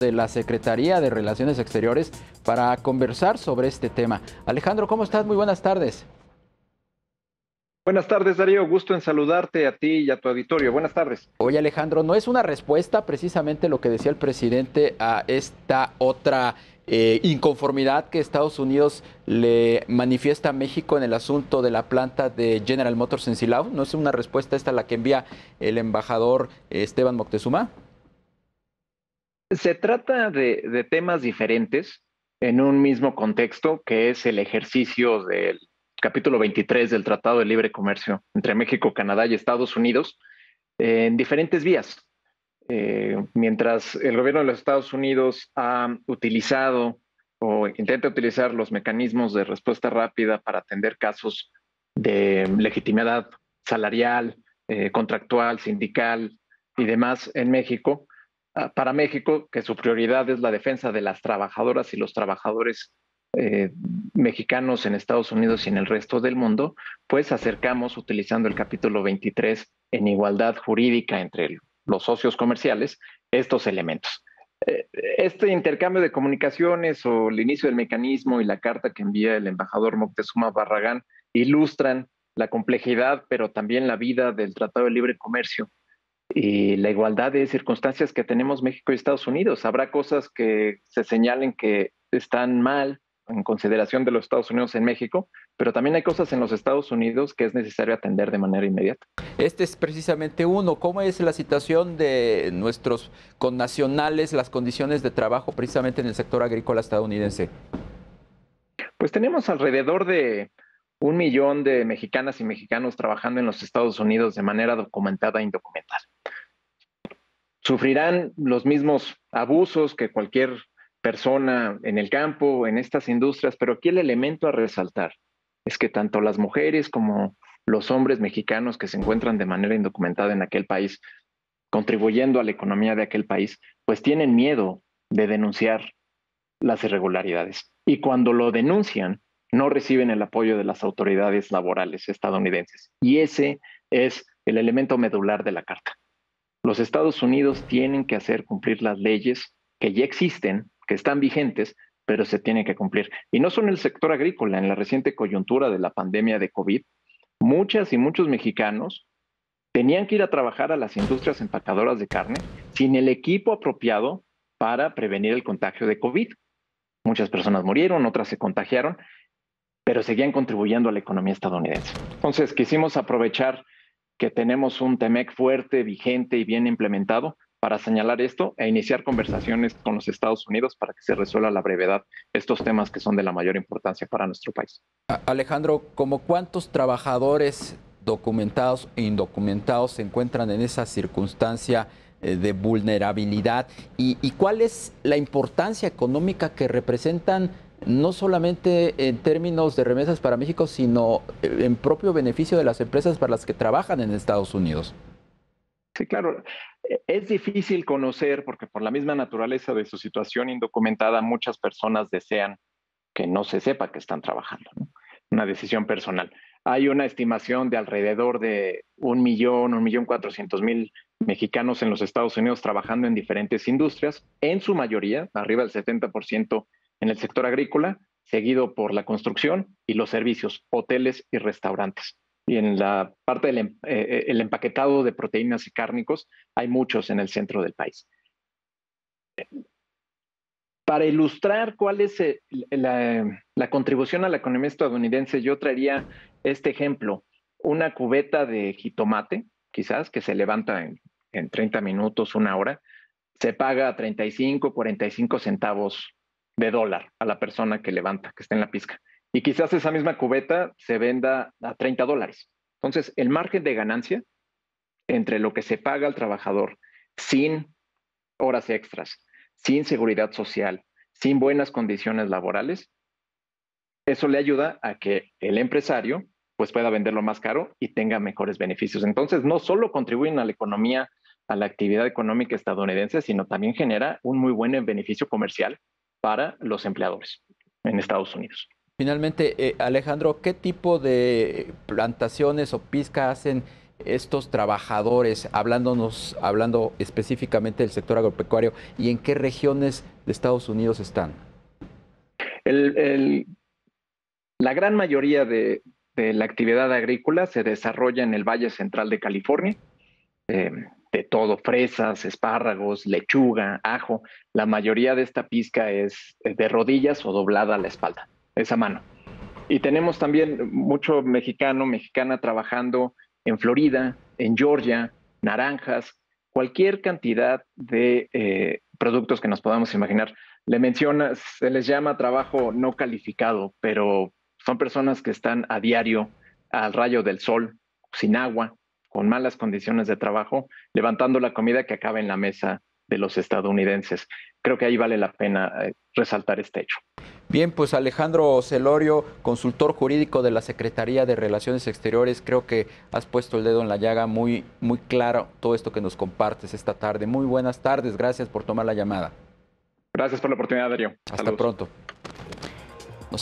de la Secretaría de Relaciones Exteriores para conversar sobre este tema. Alejandro, ¿cómo estás? Muy buenas tardes. Buenas tardes, Darío. Gusto en saludarte a ti y a tu auditorio. Buenas tardes. Oye, Alejandro, ¿no es una respuesta precisamente lo que decía el presidente a esta otra inconformidad que Estados Unidos le manifiesta a México en el asunto de la planta de General Motors en Silao? ¿No es una respuesta esta la que envía el embajador Esteban Moctezuma? Se trata de temas diferentes en un mismo contexto, que es el ejercicio del capítulo 23 del Tratado de Libre Comercio entre México, Canadá y Estados Unidos en diferentes vías. Mientras el gobierno de los Estados Unidos ha utilizado o intenta utilizar los mecanismos de respuesta rápida para atender casos de legitimidad salarial, contractual, sindical y demás en México, para México, que su prioridad es la defensa de las trabajadoras y los trabajadores eh, mexicanos en Estados Unidos y en el resto del mundo, pues acercamos utilizando el capítulo 23 en igualdad jurídica entre los socios comerciales estos elementos. Este intercambio de comunicaciones o el inicio del mecanismo y la carta que envía el embajador Moctezuma Barragán ilustran la complejidad, pero también la vida del Tratado de Libre Comercio y la igualdad de circunstancias que tenemos México y Estados Unidos. Habrá cosas que se señalen que están mal en consideración de los Estados Unidos en México, pero también hay cosas en los Estados Unidos que es necesario atender de manera inmediata. Este es precisamente uno. ¿Cómo es la situación de nuestros connacionales, las condiciones de trabajo precisamente en el sector agrícola estadounidense? Pues tenemos alrededor de 1 millón de mexicanas y mexicanos trabajando en los Estados Unidos de manera documentada e indocumentada. Sufrirán los mismos abusos que cualquier persona en el campo, en estas industrias, pero aquí el elemento a resaltar es que tanto las mujeres como los hombres mexicanos que se encuentran de manera indocumentada en aquel país, contribuyendo a la economía de aquel país, pues tienen miedo de denunciar las irregularidades. Y cuando lo denuncian, no reciben el apoyo de las autoridades laborales estadounidenses. Y ese es el elemento medular de la carta. Los Estados Unidos tienen que hacer cumplir las leyes que ya existen, que están vigentes, pero se tienen que cumplir. Y no solo en el sector agrícola, en la reciente coyuntura de la pandemia de COVID, muchas y muchos mexicanos tenían que ir a trabajar a las industrias empacadoras de carne sin el equipo apropiado para prevenir el contagio de COVID. Muchas personas murieron, otras se contagiaron, pero seguían contribuyendo a la economía estadounidense. Entonces, quisimos aprovechar que tenemos un TEMEC fuerte, vigente y bien implementado para señalar esto e iniciar conversaciones con los Estados Unidos para que se resuelva a la brevedad estos temas que son de la mayor importancia para nuestro país. Alejandro, ¿como cuántos trabajadores documentados e indocumentados se encuentran en esa circunstancia de vulnerabilidad? ¿Y cuál es la importancia económica que representan no solamente en términos de remesas para México, sino en propio beneficio de las empresas para las que trabajan en Estados Unidos? Sí, claro. Es difícil conocer porque por la misma naturaleza de su situación indocumentada, muchas personas desean que no se sepa que están trabajando, ¿no? Una decisión personal. Hay una estimación de alrededor de 1.400.000 mexicanos en los Estados Unidos trabajando en diferentes industrias, en su mayoría, arriba del 70% en el sector agrícola, seguido por la construcción y los servicios, hoteles y restaurantes. Y en la parte del el empaquetado de proteínas y cárnicos, hay muchos en el centro del país. Para ilustrar cuál es la contribución a la economía estadounidense, yo traería este ejemplo, una cubeta de jitomate, quizás, que se levanta en 30 minutos, 1 hora, se paga 35, 45 centavos de dólar a la persona que levanta, que está en la pizca. Y quizás esa misma cubeta se venda a $30. Entonces, el margen de ganancia entre lo que se paga al trabajador sin horas extras, sin seguridad social, sin buenas condiciones laborales, eso le ayuda a que el empresario pues pueda venderlo más caro y tenga mejores beneficios. Entonces, no solo contribuyen a la economía, a la actividad económica estadounidense, sino también genera un muy buen beneficio comercial para los empleadores en Estados Unidos. Finalmente, Alejandro, ¿qué tipo de plantaciones o pizca hacen estos trabajadores, hablando específicamente del sector agropecuario, y en qué regiones de Estados Unidos están? El, el, la gran mayoría de la actividad agrícola se desarrolla en el Valle Central de California, eh, de todo, fresas, espárragos, lechuga, ajo. La mayoría de esta pizca es de rodillas o doblada a la espalda, es a mano. Y tenemos también mucho mexicano, mexicana trabajando en Florida, en Georgia, naranjas, cualquier cantidad de productos que nos podamos imaginar. Le mencionas, se les llama trabajo no calificado, pero son personas que están a diario al rayo del sol, sin agua, con malas condiciones de trabajo, levantando la comida que acaba en la mesa de los estadounidenses. Creo que ahí vale la pena resaltar este hecho. Bien, pues Alejandro Celorio, consultor jurídico de la Secretaría de Relaciones Exteriores, creo que has puesto el dedo en la llaga, muy, muy claro todo esto que nos compartes esta tarde. Muy buenas tardes, gracias por tomar la llamada. Gracias por la oportunidad, Darío. Hasta Saludos. pronto.